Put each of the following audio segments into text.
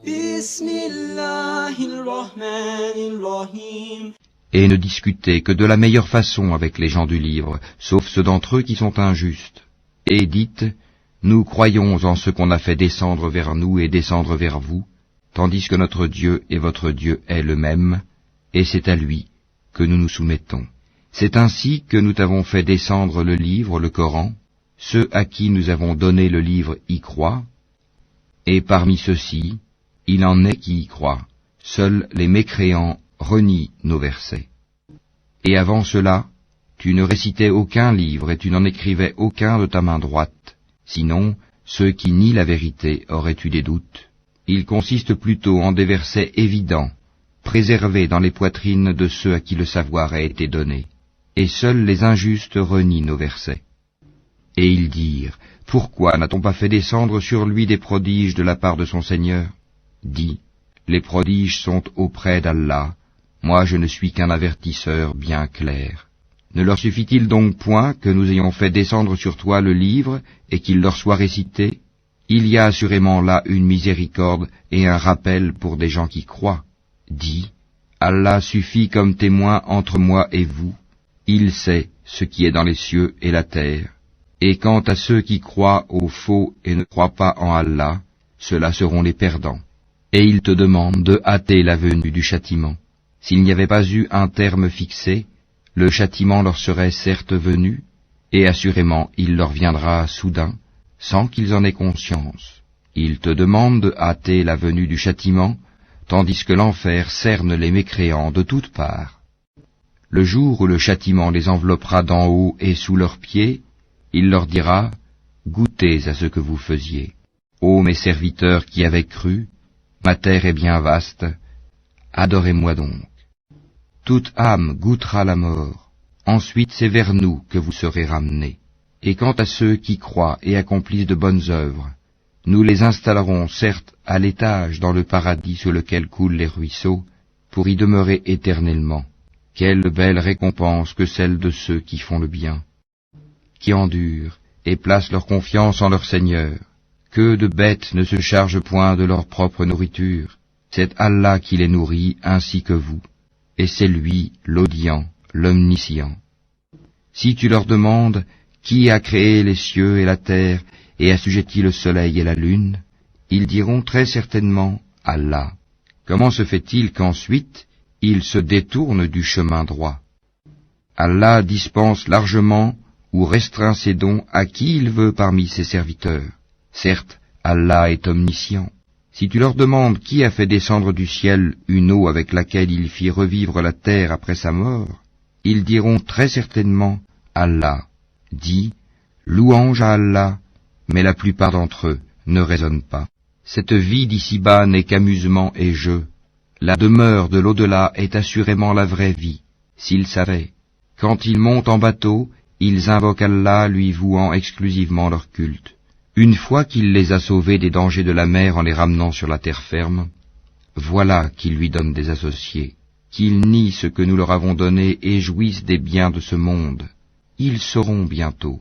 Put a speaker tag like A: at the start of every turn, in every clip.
A: Bismillahirrahmanirrahim.
B: Et ne discutez que de la meilleure façon avec les gens du livre, sauf ceux d'entre eux qui sont injustes. Et dites, nous croyons en ce qu'on a fait descendre vers nous et descendre vers vous, tandis que notre Dieu et votre Dieu est le même, et c'est à lui que nous nous soumettons. C'est ainsi que nous t'avons fait descendre le livre, le Coran. Ceux à qui nous avons donné le livre y croient, et parmi ceux-ci, il en est qui y croient. Seuls les mécréants renient nos versets. Et avant cela, tu ne récitais aucun livre et tu n'en écrivais aucun de ta main droite. Sinon, ceux qui nient la vérité auraient eu des doutes. Il consiste plutôt en des versets évidents, préservés dans les poitrines de ceux à qui le savoir a été donné. Et seuls les injustes renient nos versets. Et ils dirent, pourquoi n'a-t-on pas fait descendre sur lui des prodiges de la part de son Seigneur? Dis, les prodiges sont auprès d'Allah, moi je ne suis qu'un avertisseur bien clair. Ne leur suffit-il donc point que nous ayons fait descendre sur toi le livre et qu'il leur soit récité? Il y a assurément là une miséricorde et un rappel pour des gens qui croient. Dis, Allah suffit comme témoin entre moi et vous, il sait ce qui est dans les cieux et la terre. Et quant à ceux qui croient au faux et ne croient pas en Allah, ceux-là seront les perdants. Et ils te demandent de hâter la venue du châtiment. S'il n'y avait pas eu un terme fixé, le châtiment leur serait certes venu, et assurément il leur viendra soudain, sans qu'ils en aient conscience. Ils te demandent de hâter la venue du châtiment, tandis que l'enfer cerne les mécréants de toutes parts. Le jour où le châtiment les enveloppera d'en haut et sous leurs pieds, il leur dira, goûtez à ce que vous faisiez. Ô mes serviteurs qui avez cru, ma terre est bien vaste, adorez-moi donc. Toute âme goûtera la mort, ensuite c'est vers nous que vous serez ramenés. Et quant à ceux qui croient et accomplissent de bonnes œuvres, nous les installerons certes à l'étage dans le paradis sous lequel coulent les ruisseaux, pour y demeurer éternellement. Quelle belle récompense que celle de ceux qui font le bien, qui endurent et placent leur confiance en leur Seigneur. Que de bêtes ne se chargent point de leur propre nourriture. C'est Allah qui les nourrit ainsi que vous, et c'est lui l'audient, l'omniscient. Si tu leur demandes qui a créé les cieux et la terre et assujetti le soleil et la lune, ils diront très certainement Allah. Comment se fait-il qu'ensuite ils se détournent du chemin droit? Allah dispense largement ou restreint ses dons à qui il veut parmi ses serviteurs. Certes, Allah est omniscient. Si tu leur demandes qui a fait descendre du ciel une eau avec laquelle il fit revivre la terre après sa mort, ils diront très certainement Allah. Dis, louange à Allah, mais la plupart d'entre eux ne raisonnent pas. Cette vie d'ici-bas n'est qu'amusement et jeu. La demeure de l'au-delà est assurément la vraie vie, s'ils savaient. Quand ils montent en bateau, ils invoquent Allah lui vouant exclusivement leur culte. Une fois qu'il les a sauvés des dangers de la mer en les ramenant sur la terre ferme, voilà qu'ils lui donnent des associés, qu'ils nient ce que nous leur avons donné et jouissent des biens de ce monde. Ils sauront bientôt.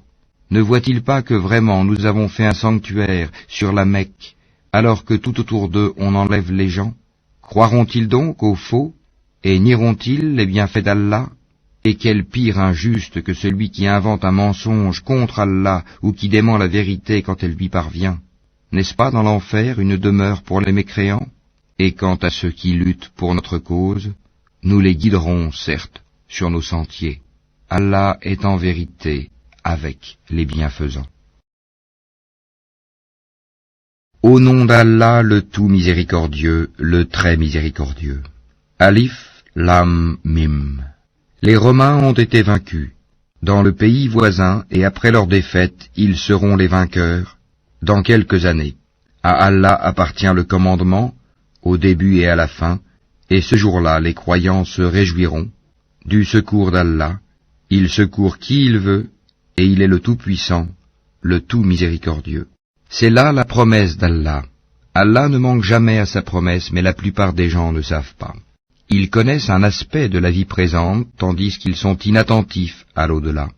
B: Ne voient-ils pas que vraiment nous avons fait un sanctuaire sur la Mecque, alors que tout autour d'eux on enlève les gens? Croiront-ils donc au faux, et nieront-ils les bienfaits d'Allah? Et quel pire injuste que celui qui invente un mensonge contre Allah ou qui dément la vérité quand elle lui parvient. N'est-ce pas dans l'enfer une demeure pour les mécréants? Et quant à ceux qui luttent pour notre cause, nous les guiderons, certes, sur nos sentiers. Allah est en vérité avec les bienfaisants. Au nom d'Allah, le tout miséricordieux, le très miséricordieux. Alif, Lam, Mim. Les Romains ont été vaincus. Dans le pays voisin, et après leur défaite, ils seront les vainqueurs, dans quelques années. À Allah appartient le commandement, au début et à la fin, et ce jour-là les croyants se réjouiront du secours d'Allah. Il secourt qui il veut, et il est le Tout-Puissant, le Tout Miséricordieux. C'est là la promesse d'Allah. Allah ne manque jamais à sa promesse, mais la plupart des gens ne savent pas. Ils connaissent un aspect de la vie présente, tandis qu'ils sont inattentifs à l'au-delà.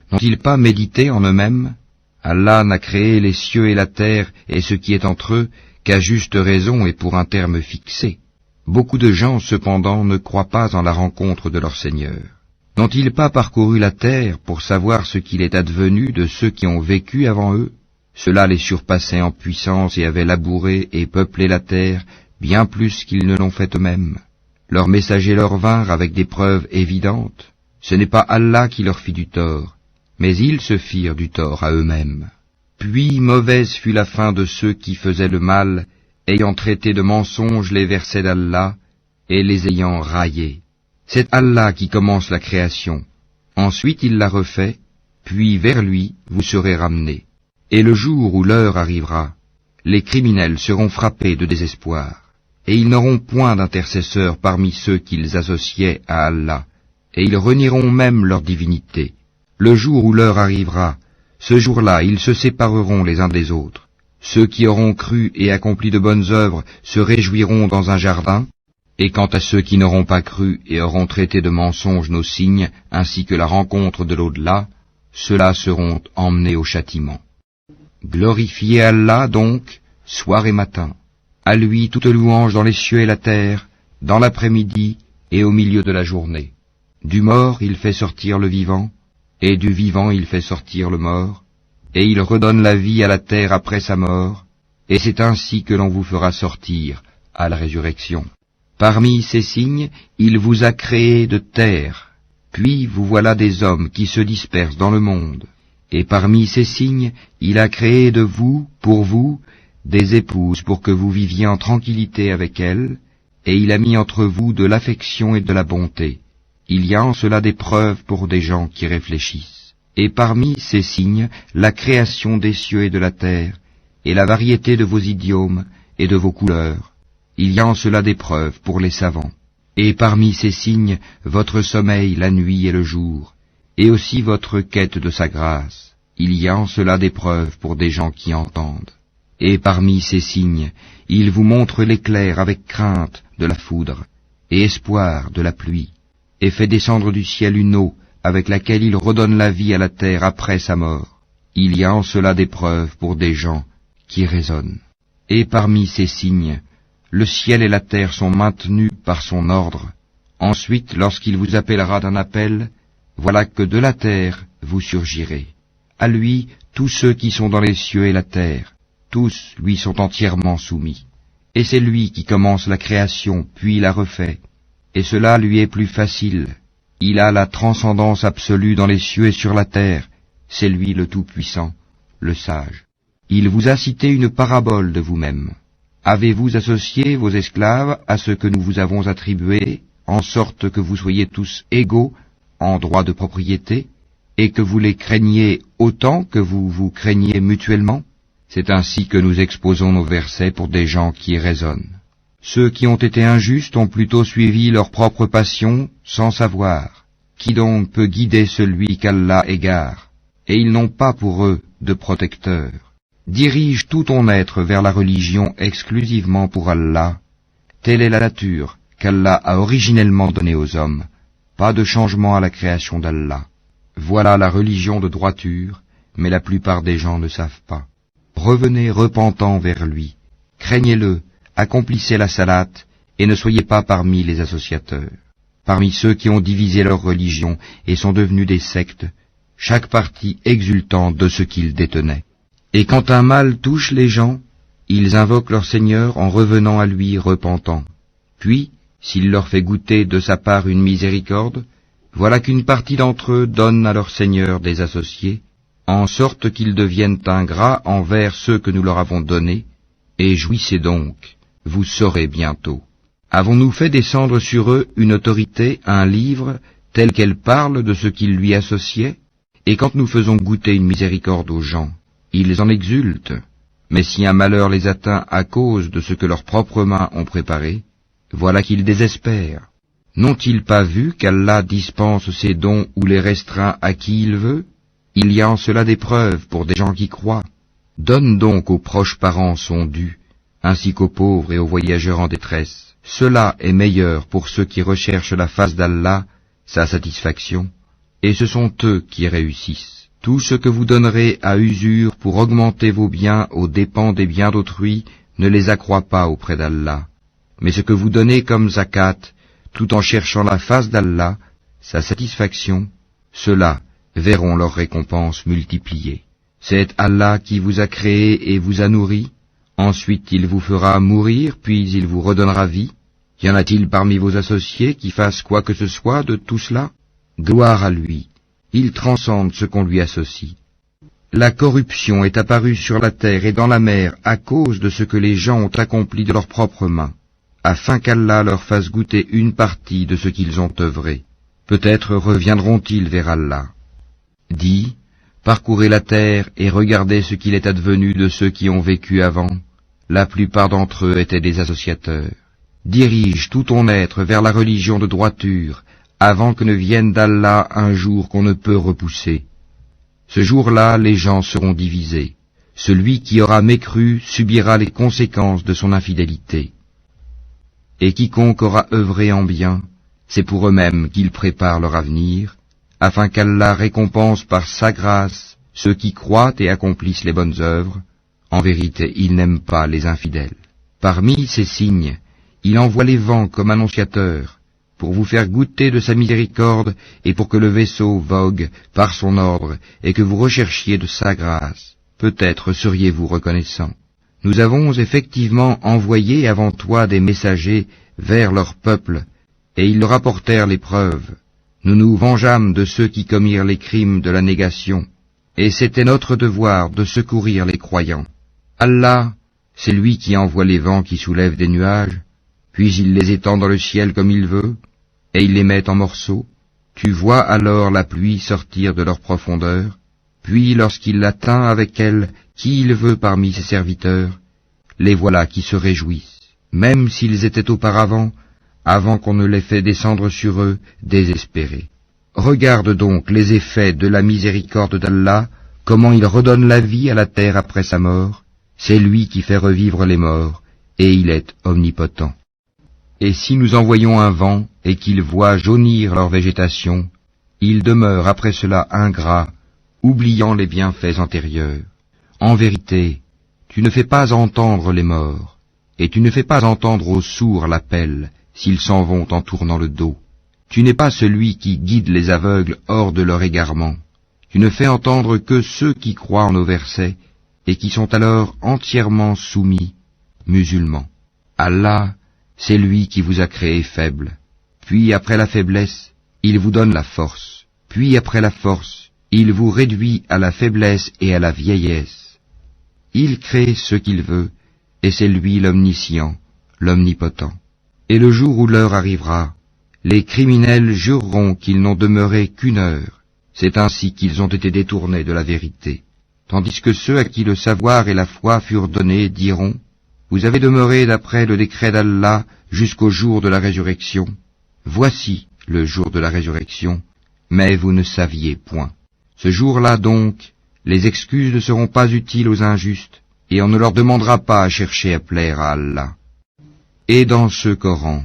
B: N'ont-ils pas médité en eux-mêmes? Allah n'a créé les cieux et la terre et ce qui est entre eux qu'à juste raison et pour un terme fixé. Beaucoup de gens, cependant, ne croient pas en la rencontre de leur Seigneur. N'ont-ils pas parcouru la terre pour savoir ce qu'il est advenu de ceux qui ont vécu avant eux? Ceux-là les surpassaient en puissance et avaient labouré et peuplé la terre bien plus qu'ils ne l'ont fait eux-mêmes. Leurs messagers leur vinrent avec des preuves évidentes. Ce n'est pas Allah qui leur fit du tort, mais ils se firent du tort à eux-mêmes. Puis mauvaise fut la fin de ceux qui faisaient le mal, ayant traité de mensonges les versets d'Allah et les ayant raillés. C'est Allah qui commence la création. Ensuite il la refait, puis vers lui vous serez ramenés. Et le jour où l'heure arrivera, les criminels seront frappés de désespoir, et ils n'auront point d'intercesseurs parmi ceux qu'ils associaient à Allah, et ils renieront même leur divinité. Le jour où l'heure arrivera, ce jour-là ils se sépareront les uns des autres. Ceux qui auront cru et accompli de bonnes œuvres se réjouiront dans un jardin, et quant à ceux qui n'auront pas cru et auront traité de mensonges nos signes, ainsi que la rencontre de l'au-delà, ceux-là seront emmenés au châtiment. Glorifiez Allah donc, soir et matin. À lui toute louange dans les cieux et la terre, dans l'après-midi et au milieu de la journée. Du mort il fait sortir le vivant, et du vivant il fait sortir le mort, et il redonne la vie à la terre après sa mort, et c'est ainsi que l'on vous fera sortir à la résurrection. Parmi ces signes, il vous a créé de terre, puis vous voilà des hommes qui se dispersent dans le monde. Et parmi ces signes, il a créé de vous, pour vous, des épouses pour que vous viviez en tranquillité avec elles, et il a mis entre vous de l'affection et de la bonté. Il y a en cela des preuves pour des gens qui réfléchissent. Et parmi ces signes, la création des cieux et de la terre, et la variété de vos idiomes et de vos couleurs. Il y a en cela des preuves pour les savants. Et parmi ces signes, votre sommeil la nuit et le jour, et aussi votre quête de sa grâce. Il y a en cela des preuves pour des gens qui entendent. Et parmi ces signes, il vous montre l'éclair avec crainte de la foudre, et espoir de la pluie, et fait descendre du ciel une eau avec laquelle il redonne la vie à la terre après sa mort. Il y a en cela des preuves pour des gens qui raisonnent. Et parmi ces signes, le ciel et la terre sont maintenus par son ordre. Ensuite, lorsqu'il vous appellera d'un appel, voilà que de la terre vous surgirez. À lui, tous ceux qui sont dans les cieux et la terre, tous lui sont entièrement soumis. Et c'est lui qui commence la création, puis la refait. Et cela lui est plus facile. Il a la transcendance absolue dans les cieux et sur la terre. C'est lui le Tout-Puissant, le Sage. Il vous a cité une parabole de vous-même. Avez-vous associé vos esclaves à ce que nous vous avons attribué, en sorte que vous soyez tous égaux en droit de propriété, et que vous les craigniez autant que vous vous craignez mutuellement? C'est ainsi que nous exposons nos versets pour des gens qui raisonnent. Ceux qui ont été injustes ont plutôt suivi leur propre passion sans savoir. Qui donc peut guider celui qu'Allah égare? Et ils n'ont pas pour eux de protecteur. Dirige tout ton être vers la religion exclusivement pour Allah. Telle est la nature qu'Allah a originellement donnée aux hommes. Pas de changement à la création d'Allah. Voilà la religion de droiture, mais la plupart des gens ne savent pas. Revenez repentants vers lui, craignez-le, accomplissez la salate, et ne soyez pas parmi les associateurs. Parmi ceux qui ont divisé leur religion et sont devenus des sectes, chaque parti exultant de ce qu'ils détenaient. Et quand un mal touche les gens, ils invoquent leur Seigneur en revenant à lui repentants. Puis, s'il leur fait goûter de sa part une miséricorde, voilà qu'une partie d'entre eux donne à leur Seigneur des associés, en sorte qu'ils deviennent ingrats envers ceux que nous leur avons donnés, et jouissez donc, vous saurez bientôt. Avons-nous fait descendre sur eux une autorité, un livre, tel qu'elle parle de ce qu'ils lui associaient? Et quand nous faisons goûter une miséricorde aux gens, ils en exultent. Mais si un malheur les atteint à cause de ce que leurs propres mains ont préparé, voilà qu'ils désespèrent. N'ont-ils pas vu qu'Allah dispense ses dons ou les restreint à qui il veut? Il y a en cela des preuves pour des gens qui croient. Donne donc aux proches parents son dû, ainsi qu'aux pauvres et aux voyageurs en détresse. Cela est meilleur pour ceux qui recherchent la face d'Allah, sa satisfaction, et ce sont eux qui réussissent. Tout ce que vous donnerez à usure pour augmenter vos biens aux dépens des biens d'autrui, ne les accroît pas auprès d'Allah. Mais ce que vous donnez comme zakat, tout en cherchant la face d'Allah, sa satisfaction, ceux-là verront leur récompense multipliée. C'est Allah qui vous a créé et vous a nourri, ensuite il vous fera mourir, puis il vous redonnera vie. Y en a-t-il parmi vos associés qui fassent quoi que ce soit de tout cela? Gloire à lui, il transcende ce qu'on lui associe. La corruption est apparue sur la terre et dans la mer à cause de ce que les gens ont accompli de leurs propres mains, afin qu'Allah leur fasse goûter une partie de ce qu'ils ont œuvré. Peut-être reviendront-ils vers Allah. Dis, parcourez la terre et regardez ce qu'il est advenu de ceux qui ont vécu avant. La plupart d'entre eux étaient des associateurs. Dirige tout ton être vers la religion de droiture, avant que ne vienne d'Allah un jour qu'on ne peut repousser. Ce jour-là, les gens seront divisés. Celui qui aura mécru subira les conséquences de son infidélité. Et quiconque aura œuvré en bien, c'est pour eux-mêmes qu'ils préparent leur avenir, afin qu'Allah récompense par sa grâce ceux qui croient et accomplissent les bonnes œuvres. En vérité, il n'aime pas les infidèles. Parmi ces signes, il envoie les vents comme annonciateurs, pour vous faire goûter de sa miséricorde et pour que le vaisseau vogue par son ordre et que vous recherchiez de sa grâce. Peut-être seriez-vous reconnaissants. Nous avons effectivement envoyé avant toi des messagers vers leur peuple, et ils leur apportèrent les preuves. Nous nous vengeâmes de ceux qui commirent les crimes de la négation, et c'était notre devoir de secourir les croyants. Allah, c'est lui qui envoie les vents qui soulèvent des nuages, puis il les étend dans le ciel comme il veut, et il les met en morceaux. Tu vois alors la pluie sortir de leur profondeur, puis lorsqu'il l'atteint avec elle qui il veut parmi ses serviteurs, les voilà qui se réjouissent, même s'ils étaient auparavant, avant qu'on ne les fait descendre sur eux, désespérés. Regarde donc les effets de la miséricorde d'Allah, comment il redonne la vie à la terre après sa mort. C'est lui qui fait revivre les morts, et il est omnipotent. Et si nous envoyons un vent, et qu'il voit jaunir leur végétation, ils demeurent après cela ingrats, oubliant les bienfaits antérieurs. En vérité, tu ne fais pas entendre les morts, et tu ne fais pas entendre aux sourds l'appel, s'ils s'en vont en tournant le dos. Tu n'es pas celui qui guide les aveugles hors de leur égarement. Tu ne fais entendre que ceux qui croient en nos versets, et qui sont alors entièrement soumis, musulmans. Allah, c'est lui qui vous a créé faible. Puis après la faiblesse, il vous donne la force. Puis après la force, il vous réduit à la faiblesse et à la vieillesse. Il crée ce qu'il veut, et c'est lui l'omniscient, l'omnipotent. Et le jour où l'heure arrivera, les criminels jureront qu'ils n'ont demeuré qu'une heure. C'est ainsi qu'ils ont été détournés de la vérité. Tandis que ceux à qui le savoir et la foi furent donnés diront, vous avez demeuré d'après le décret d'Allah jusqu'au jour de la résurrection. Voici le jour de la résurrection, mais vous ne saviez point. Ce jour-là donc, les excuses ne seront pas utiles aux injustes, et on ne leur demandera pas à chercher à plaire à Allah. Et dans ce Coran,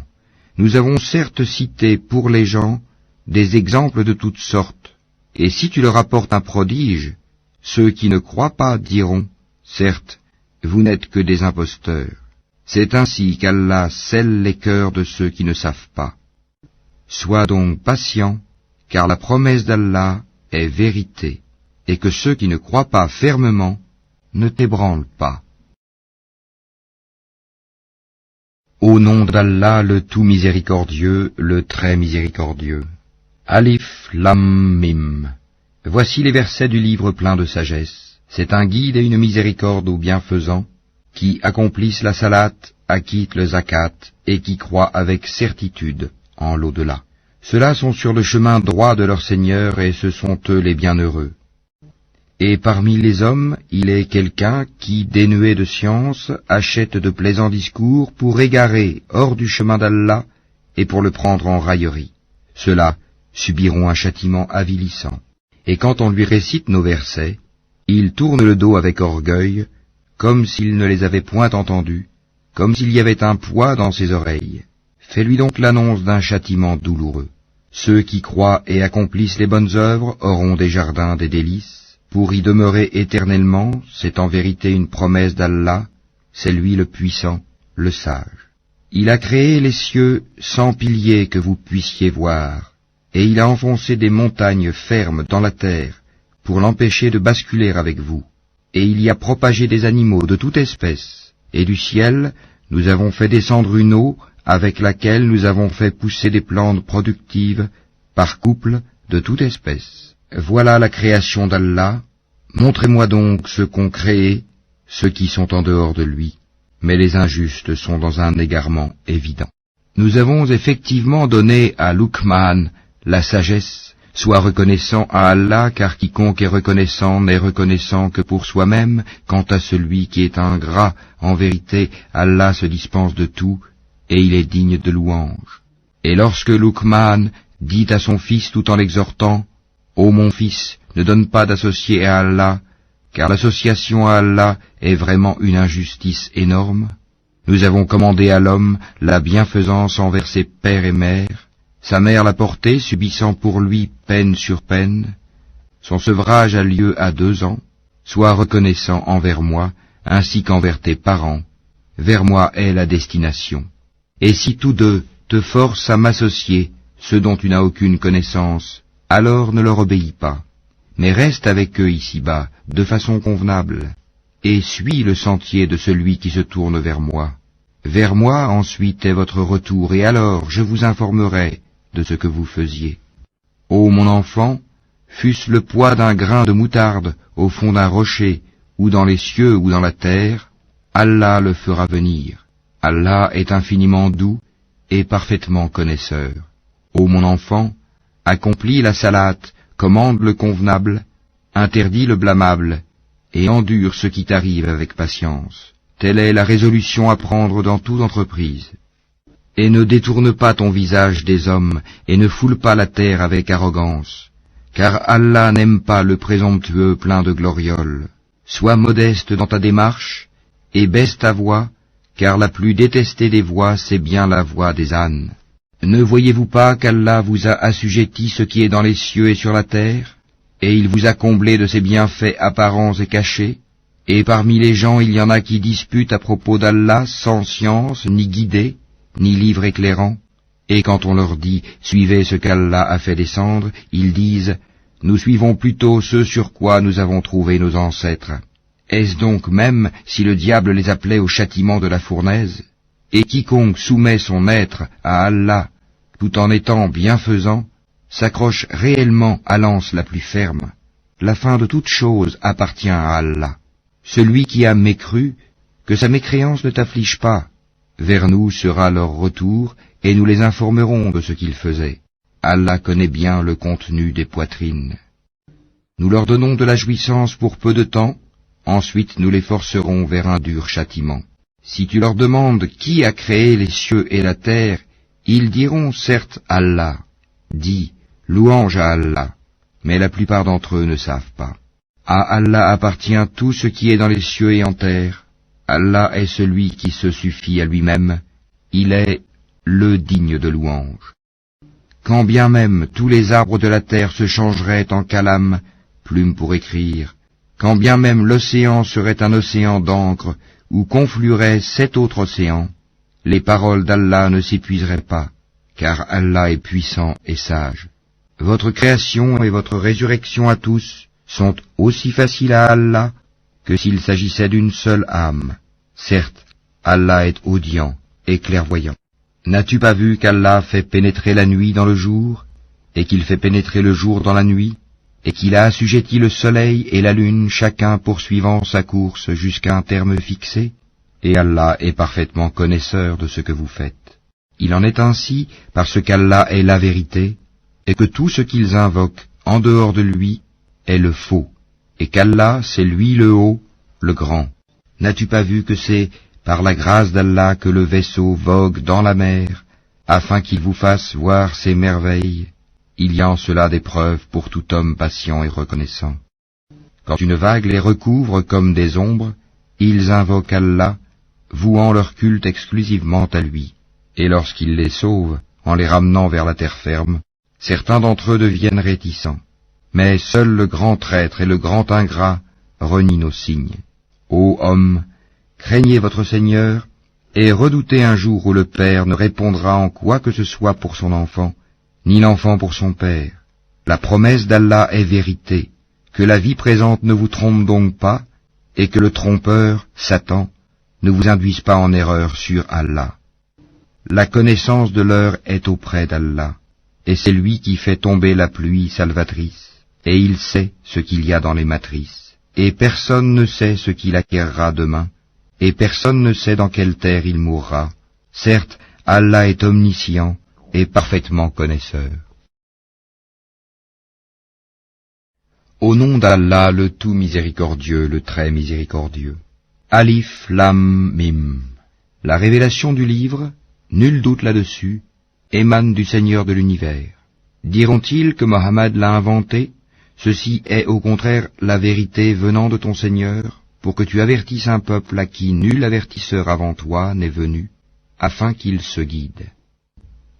B: nous avons certes cité pour les gens des exemples de toutes sortes, et si tu leur apportes un prodige, ceux qui ne croient pas diront, certes, vous n'êtes que des imposteurs. C'est ainsi qu'Allah scelle les cœurs de ceux qui ne savent pas. Sois donc patient, car la promesse d'Allah est vérité, et que ceux qui ne croient pas fermement ne t'ébranlent pas. Au nom d'Allah, le tout miséricordieux, le très miséricordieux. Alif Lam Mim. Voici les versets du livre plein de sagesse. C'est un guide et une miséricorde aux bienfaisants, qui accomplissent la salate, acquittent le zakat, et qui croient avec certitude en l'au-delà. Ceux-là sont sur le chemin droit de leur Seigneur, et ce sont eux les bienheureux. Et parmi les hommes, il est quelqu'un qui, dénué de science, achète de plaisants discours pour égarer hors du chemin d'Allah et pour le prendre en raillerie. Ceux-là subiront un châtiment avilissant. Et quand on lui récite nos versets, il tourne le dos avec orgueil, comme s'il ne les avait point entendus, comme s'il y avait un poids dans ses oreilles. Fais-lui donc l'annonce d'un châtiment douloureux. Ceux qui croient et accomplissent les bonnes œuvres auront des jardins des délices. Pour y demeurer éternellement, c'est en vérité une promesse d'Allah, c'est lui le puissant, le sage. Il a créé les cieux sans piliers que vous puissiez voir, et il a enfoncé des montagnes fermes dans la terre pour l'empêcher de basculer avec vous. Et il y a propagé des animaux de toute espèce, et du ciel nous avons fait descendre une eau avec laquelle nous avons fait pousser des plantes productives par couple de toute espèce. Voilà la création d'Allah. Montrez-moi donc ceux qu'ont créé, ceux qui sont en dehors de lui. Mais les injustes sont dans un égarement évident. Nous avons effectivement donné à Luqman la sagesse. Sois reconnaissant à Allah, car quiconque est reconnaissant n'est reconnaissant que pour soi-même. Quant à celui qui est ingrat, en vérité, Allah se dispense de tout, et il est digne de louange. Et lorsque Luqman dit à son fils tout en l'exhortant, « Ô mon fils, ne donne pas d'associé à Allah, car l'association à Allah est vraiment une injustice énorme. Nous avons commandé à l'homme la bienfaisance envers ses pères et mères. Sa mère l'a porté, subissant pour lui peine sur peine. Son sevrage a lieu à 2 ans. Sois reconnaissant envers moi, ainsi qu'envers tes parents. Vers moi est la destination. Et si tous deux te forcent à m'associer, ce dont tu n'as aucune connaissance, alors ne leur obéis pas. Mais reste avec eux ici-bas, de façon convenable, et suis le sentier de celui qui se tourne vers moi. Vers moi ensuite est votre retour, et alors je vous informerai de ce que vous faisiez. Ô mon enfant, fût-ce le poids d'un grain de moutarde au fond d'un rocher, ou dans les cieux ou dans la terre, Allah le fera venir. Allah est infiniment doux et parfaitement connaisseur. Ô mon enfant, accomplis la salate, commande le convenable, interdis le blâmable, et endure ce qui t'arrive avec patience. Telle est la résolution à prendre dans toute entreprise. Et ne détourne pas ton visage des hommes, et ne foule pas la terre avec arrogance, car Allah n'aime pas le présomptueux plein de glorioles. Sois modeste dans ta démarche, et baisse ta voix, car la plus détestée des voix, c'est bien la voix des ânes. Ne voyez-vous pas qu'Allah vous a assujetti ce qui est dans les cieux et sur la terre, et il vous a comblé de ses bienfaits apparents et cachés? Et parmi les gens il y en a qui disputent à propos d'Allah sans science, ni guidée, ni livre éclairant, et quand on leur dit « Suivez ce qu'Allah a fait descendre », ils disent « Nous suivons plutôt ce sur quoi nous avons trouvé nos ancêtres. » Est-ce donc même si le diable les appelait au châtiment de la fournaise? Et quiconque soumet son être à Allah, tout en étant bienfaisant, s'accroche réellement à l'anse la plus ferme. La fin de toute chose appartient à Allah. Celui qui a mécru, que sa mécréance ne t'afflige pas. Vers nous sera leur retour, et nous les informerons de ce qu'ils faisaient. Allah connaît bien le contenu des poitrines. Nous leur donnons de la jouissance pour peu de temps, ensuite nous les forcerons vers un dur châtiment. Si tu leur demandes qui a créé les cieux et la terre, ils diront certes Allah. Dis, louange à Allah, mais la plupart d'entre eux ne savent pas. À Allah appartient tout ce qui est dans les cieux et en terre. Allah est celui qui se suffit à lui-même, il est le digne de louange. Quand bien même tous les arbres de la terre se changeraient en calame, plume pour écrire, quand bien même l'océan serait un océan d'encre, où conflueraient 7 autres océans, les paroles d'Allah ne s'épuiseraient pas, car Allah est puissant et sage. Votre création et votre résurrection à tous sont aussi faciles à Allah que s'il s'agissait d'une seule âme. Certes, Allah est audient et clairvoyant. N'as-tu pas vu qu'Allah fait pénétrer la nuit dans le jour, et qu'il fait pénétrer le jour dans la nuit, et qu'il a assujetti le soleil et la lune, chacun poursuivant sa course jusqu'à un terme fixé? Et Allah est parfaitement connaisseur de ce que vous faites. Il en est ainsi parce qu'Allah est la vérité, et que tout ce qu'ils invoquent en dehors de lui est le faux, et qu'Allah c'est lui le haut, le grand. N'as-tu pas vu que c'est par la grâce d'Allah que le vaisseau vogue dans la mer, afin qu'il vous fasse voir ses merveilles? Il y a en cela des preuves pour tout homme patient et reconnaissant. Quand une vague les recouvre comme des ombres, ils invoquent Allah, vouant leur culte exclusivement à lui. Et lorsqu'il les sauve, en les ramenant vers la terre ferme, certains d'entre eux deviennent réticents. Mais seul le grand traître et le grand ingrat renient nos signes. Ô homme, craignez votre Seigneur, et redoutez un jour où le père ne répondra en quoi que ce soit pour son enfant, ni l'enfant pour son père. La promesse d'Allah est vérité, que la vie présente ne vous trompe donc pas, et que le trompeur, Satan, ne vous induise pas en erreur sur Allah. La connaissance de l'heure est auprès d'Allah, et c'est lui qui fait tomber la pluie salvatrice, et il sait ce qu'il y a dans les matrices, et personne ne sait ce qu'il acquérera demain, et personne ne sait dans quelle terre il mourra. Certes, Allah est omniscient et parfaitement connaisseur. Au nom d'Allah, le tout miséricordieux, le très miséricordieux. Alif, Lam, Mim. La révélation du livre, nul doute là-dessus, émane du Seigneur de l'univers. Diront-ils que Mohammed l'a inventé? Ceci est au contraire la vérité venant de ton Seigneur, pour que tu avertisses un peuple à qui nul avertisseur avant toi n'est venu, afin qu'il se guide.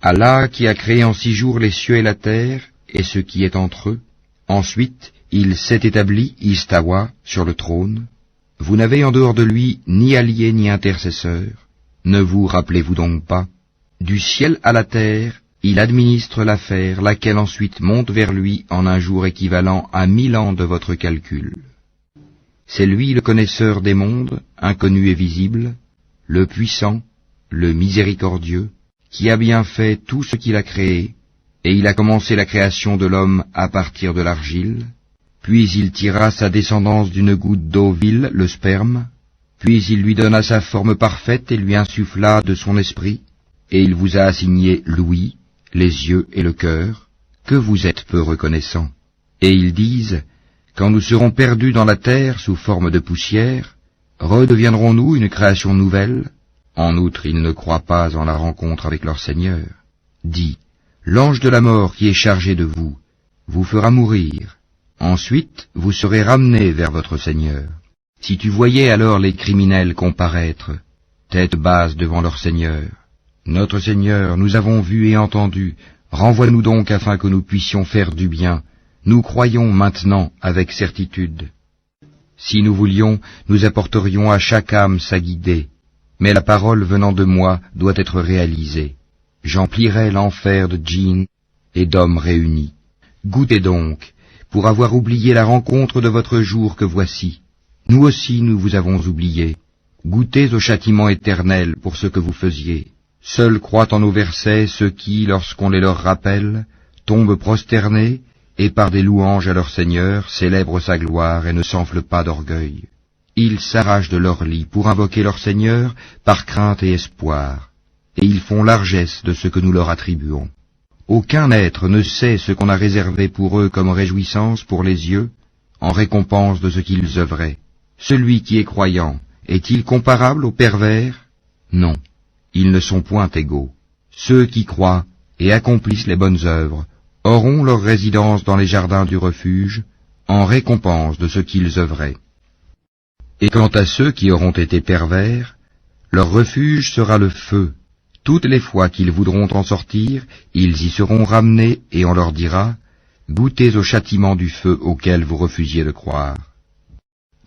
B: Allah qui a créé en 6 jours les cieux et la terre, et ce qui est entre eux, ensuite il s'est établi, Istawa, sur le trône. Vous n'avez en dehors de lui ni allié ni intercesseur. Ne vous rappelez-vous donc pas? Du ciel à la terre, il administre l'affaire, laquelle ensuite monte vers lui en un jour équivalent à 1000 ans de votre calcul. C'est lui le connaisseur des mondes, inconnu et visible, le puissant, le miséricordieux, qui a bien fait tout ce qu'il a créé, et il a commencé la création de l'homme à partir de l'argile, puis il tira sa descendance d'une goutte d'eau vile, le sperme, puis il lui donna sa forme parfaite et lui insuffla de son esprit, et il vous a assigné l'ouïe, les yeux et le cœur, que vous êtes peu reconnaissants. Et ils disent, quand nous serons perdus dans la terre sous forme de poussière, redeviendrons-nous une création nouvelle? En outre, ils ne croient pas en la rencontre avec leur Seigneur. Dis, l'ange de la mort qui est chargé de vous fera mourir. Ensuite, vous serez ramenés vers votre Seigneur. Si tu voyais alors les criminels comparaître, tête basse devant leur Seigneur. Notre Seigneur, nous avons vu et entendu, renvoie-nous donc afin que nous puissions faire du bien. Nous croyons maintenant avec certitude. Si nous voulions, nous apporterions à chaque âme sa guidée, mais la parole venant de moi doit être réalisée. J'emplirai l'enfer de djinns et d'hommes réunis. Goûtez donc, pour avoir oublié la rencontre de votre jour que voici. Nous aussi nous vous avons oublié. Goûtez au châtiment éternel pour ce que vous faisiez. Seuls croient en nos versets ceux qui, lorsqu'on les leur rappelle, tombent prosternés, et par des louanges à leur Seigneur célèbrent sa gloire et ne s'enflent pas d'orgueil. Ils s'arrachent de leur lit pour invoquer leur Seigneur par crainte et espoir, et ils font largesse de ce que nous leur attribuons. Aucun être ne sait ce qu'on a réservé pour eux comme réjouissance pour les yeux, en récompense de ce qu'ils œuvraient. Celui qui est croyant, est-il comparable aux pervers? Non, ils ne sont point égaux. Ceux qui croient et accomplissent les bonnes œuvres auront leur résidence dans les jardins du refuge, en récompense de ce qu'ils œuvraient. Et quant à ceux qui auront été pervers, leur refuge sera le feu. Toutes les fois qu'ils voudront en sortir, ils y seront ramenés, et on leur dira, « Goûtez au châtiment du feu auquel vous refusiez de croire. »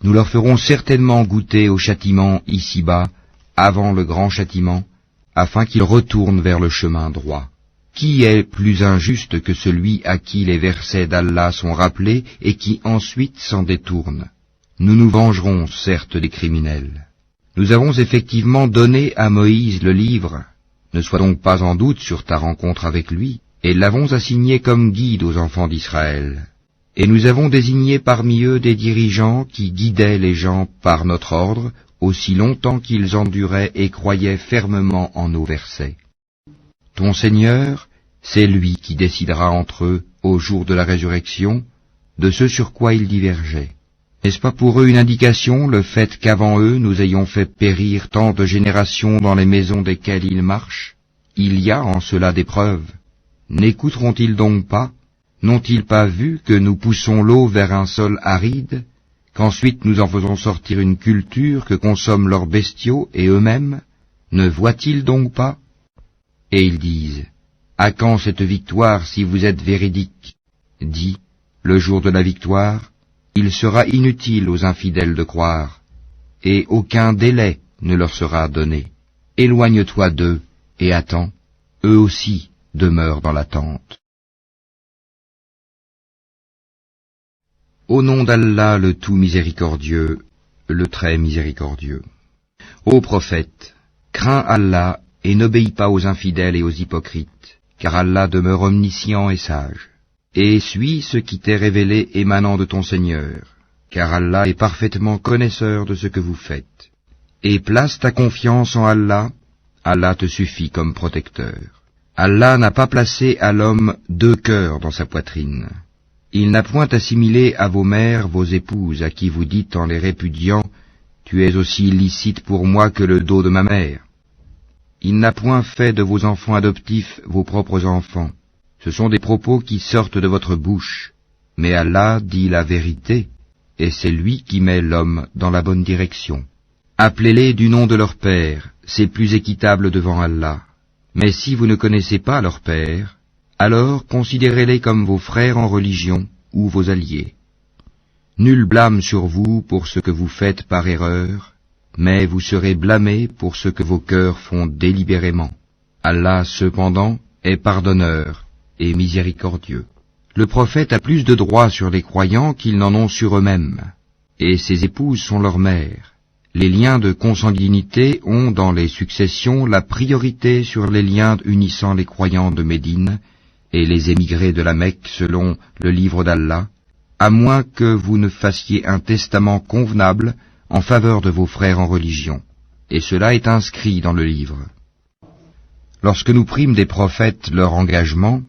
B: Nous leur ferons certainement goûter au châtiment ici-bas, avant le grand châtiment, afin qu'ils retournent vers le chemin droit. Qui est plus injuste que celui à qui les versets d'Allah sont rappelés et qui ensuite s'en détourne? Nous nous vengerons certes des criminels. Nous avons effectivement donné à Moïse le livre. Ne sois donc pas en doute sur ta rencontre avec lui, et l'avons assigné comme guide aux enfants d'Israël. Et nous avons désigné parmi eux des dirigeants qui guidaient les gens par notre ordre, aussi longtemps qu'ils enduraient et croyaient fermement en nos versets. Ton Seigneur, c'est lui qui décidera entre eux, au jour de la résurrection, de ce sur quoi ils divergeaient. N'est-ce pas pour eux une indication, le fait qu'avant eux nous ayons fait périr tant de générations dans les maisons desquelles ils marchent? Il y a en cela des preuves. N'écouteront-ils donc pas? N'ont-ils pas vu que nous poussons l'eau vers un sol aride, qu'ensuite nous en faisons sortir une culture que consomment leurs bestiaux et eux-mêmes? Ne voient-ils donc pas? Et ils disent, à quand cette victoire si vous êtes véridique? Dis, le jour de la victoire, il sera inutile aux infidèles de croire, et aucun délai ne leur sera donné. Éloigne-toi d'eux et attends, eux aussi demeurent dans l'attente. Au nom d'Allah le tout miséricordieux, le très miséricordieux. Ô prophète, crains Allah et n'obéis pas aux infidèles et aux hypocrites, car Allah demeure omniscient et sage. Et suis ce qui t'est révélé émanant de ton Seigneur, car Allah est parfaitement connaisseur de ce que vous faites. Et place ta confiance en Allah, Allah te suffit comme protecteur. Allah n'a pas placé à l'homme deux cœurs dans sa poitrine. Il n'a point assimilé à vos mères vos épouses, à qui vous dites en les répudiant, « Tu es aussi licite pour moi que le dos de ma mère ». Il n'a point fait de vos enfants adoptifs vos propres enfants. Ce sont des propos qui sortent de votre bouche. Mais Allah dit la vérité, et c'est lui qui met l'homme dans la bonne direction. Appelez-les du nom de leur père, c'est plus équitable devant Allah. Mais si vous ne connaissez pas leur père, alors considérez-les comme vos frères en religion ou vos alliés. Nul blâme sur vous pour ce que vous faites par erreur, mais vous serez blâmés pour ce que vos cœurs font délibérément. Allah, cependant, est pardonneur et miséricordieux. Le prophète a plus de droits sur les croyants qu'ils n'en ont sur eux-mêmes, et ses épouses sont leurs mères. Les liens de consanguinité ont dans les successions la priorité sur les liens unissant les croyants de Médine et les émigrés de la Mecque selon le livre d'Allah, à moins que vous ne fassiez un testament convenable en faveur de vos frères en religion. Et cela est inscrit dans le livre. Lorsque nous prîmes des prophètes leur engagement,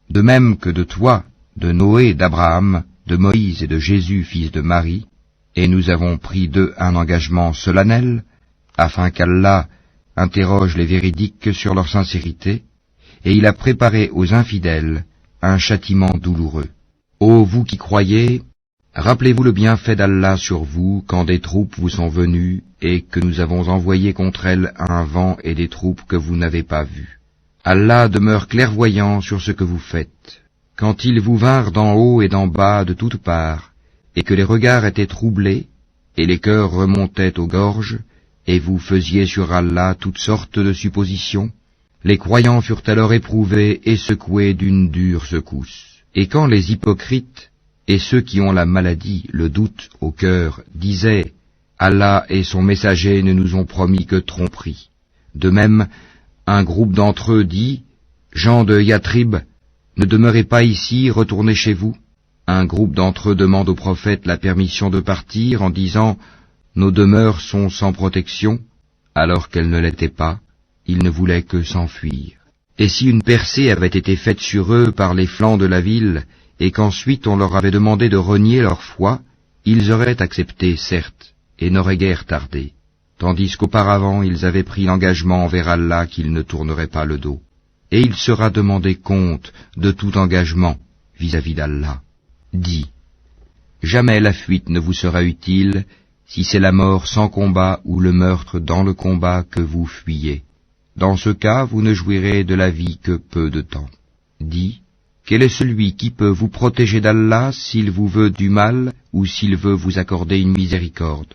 B: de même que de toi, de Noé, d'Abraham, de Moïse et de Jésus, fils de Marie, et nous avons pris d'eux un engagement solennel, afin qu'Allah interroge les véridiques sur leur sincérité, et il a préparé aux infidèles un châtiment douloureux. Ô vous qui croyez, rappelez-vous le bienfait d'Allah sur vous quand des troupes vous sont venues et que nous avons envoyé contre elles un vent et des troupes que vous n'avez pas vues. Allah demeure clairvoyant sur ce que vous faites. Quand ils vous vinrent d'en haut et d'en bas de toutes parts, et que les regards étaient troublés, et les cœurs remontaient aux gorges, et vous faisiez sur Allah toutes sortes de suppositions, les croyants furent alors éprouvés et secoués d'une dure secousse. Et quand les hypocrites et ceux qui ont la maladie, le doute au cœur, disaient « Allah et son messager ne nous ont promis que tromperie ». De même, un groupe d'entre eux dit « Gens de Yatrib, ne demeurez pas ici, retournez chez vous ». Un groupe d'entre eux demande au prophète la permission de partir en disant « Nos demeures sont sans protection », alors qu'elles ne l'étaient pas, ils ne voulaient que s'enfuir. Et si une percée avait été faite sur eux par les flancs de la ville, et qu'ensuite on leur avait demandé de renier leur foi, ils auraient accepté, certes, et n'auraient guère tardé, tandis qu'auparavant ils avaient pris l'engagement envers Allah qu'ils ne tourneraient pas le dos. Et il sera demandé compte de tout engagement vis-à-vis d'Allah. Dis, jamais la fuite ne vous sera utile si c'est la mort sans combat ou le meurtre dans le combat que vous fuyez. Dans ce cas, vous ne jouirez de la vie que peu de temps. Dis, quel est celui qui peut vous protéger d'Allah s'il vous veut du mal ou s'il veut vous accorder une miséricorde?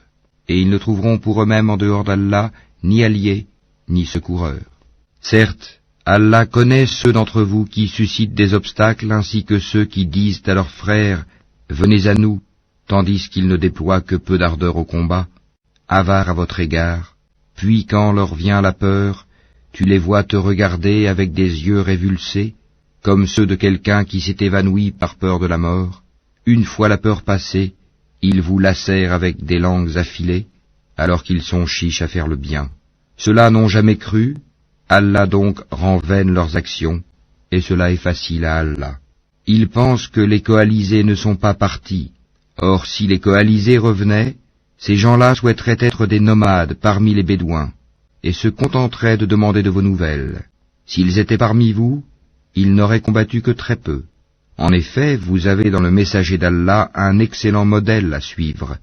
B: Et ils ne trouveront pour eux-mêmes en dehors d'Allah ni alliés, ni secoureurs. Certes, Allah connaît ceux d'entre vous qui suscitent des obstacles ainsi que ceux qui disent à leurs frères « Venez à nous », tandis qu'ils ne déploient que peu d'ardeur au combat, avares à votre égard, puis quand leur vient la peur, tu les vois te regarder avec des yeux révulsés, comme ceux de quelqu'un qui s'est évanoui par peur de la mort. Une fois la peur passée, ils vous lacèrent avec des langues affilées, alors qu'ils sont chiches à faire le bien. Ceux-là n'ont jamais cru, Allah donc rend vaines leurs actions, et cela est facile à Allah. Ils pensent que les coalisés ne sont pas partis. Or si les coalisés revenaient, ces gens-là souhaiteraient être des nomades parmi les Bédouins, et se contenteraient de demander de vos nouvelles. S'ils étaient parmi vous, ils n'auraient combattu que très peu. En effet, vous avez dans le messager d'Allah un excellent modèle à suivre,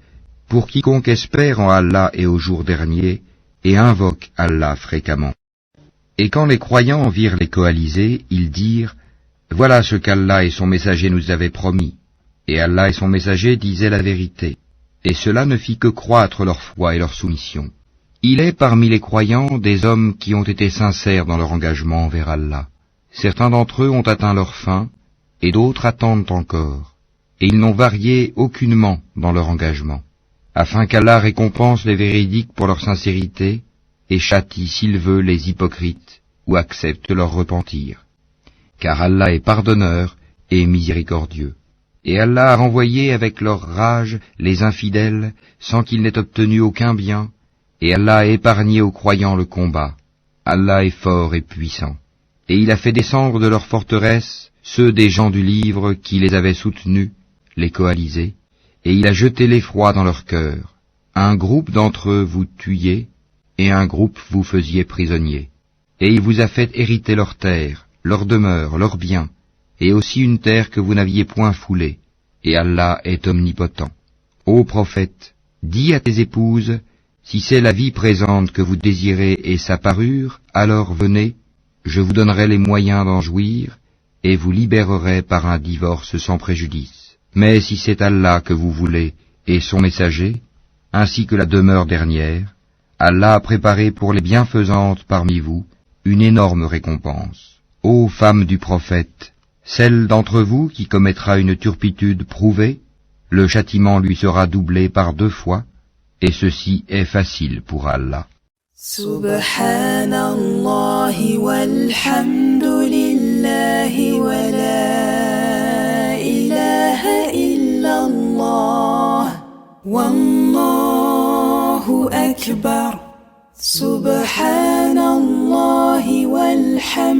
B: pour quiconque espère en Allah et au jour dernier, et invoque Allah fréquemment. Et quand les croyants virent les coalisés, ils dirent « Voilà ce qu'Allah et son messager nous avaient promis. » Et Allah et son messager disaient la vérité, et cela ne fit que croître leur foi et leur soumission. Il est parmi les croyants des hommes qui ont été sincères dans leur engagement envers Allah. Certains d'entre eux ont atteint leur fin, et d'autres attendent encore, et ils n'ont varié aucunement dans leur engagement, afin qu'Allah récompense les véridiques pour leur sincérité, et châtie s'il veut les hypocrites, ou accepte leur repentir. Car Allah est pardonneur et miséricordieux. Et Allah a renvoyé avec leur rage les infidèles, sans qu'ils n'aient obtenu aucun bien, et Allah a épargné aux croyants le combat. Allah est fort et puissant. Et il a fait descendre de leurs forteresses ceux des gens du livre qui les avaient soutenus, les coalisés, et il a jeté l'effroi dans leur cœur. Un groupe d'entre eux vous tuiez, et un groupe vous faisiez prisonniers. Et il vous a fait hériter leurs terres, leurs demeures, leurs biens, et aussi une terre que vous n'aviez point foulée, et Allah est omnipotent. Ô prophète, dis à tes épouses, si c'est la vie présente que vous désirez et sa parure, alors venez, je vous donnerai les moyens d'en jouir, et vous libérerai par un divorce sans préjudice. Mais si c'est Allah que vous voulez, et son messager, ainsi que la demeure dernière, Allah a préparé pour les bienfaisantes parmi vous une énorme récompense. Ô femmes du prophète, celle d'entre vous qui commettra une turpitude prouvée, le châtiment lui sera doublé par 2 fois, et ceci est facile pour Allah.
A: Subhanallah walhamdulillah wa la ilaha illallah wallahu akbar. Subhanallah walhamdulillah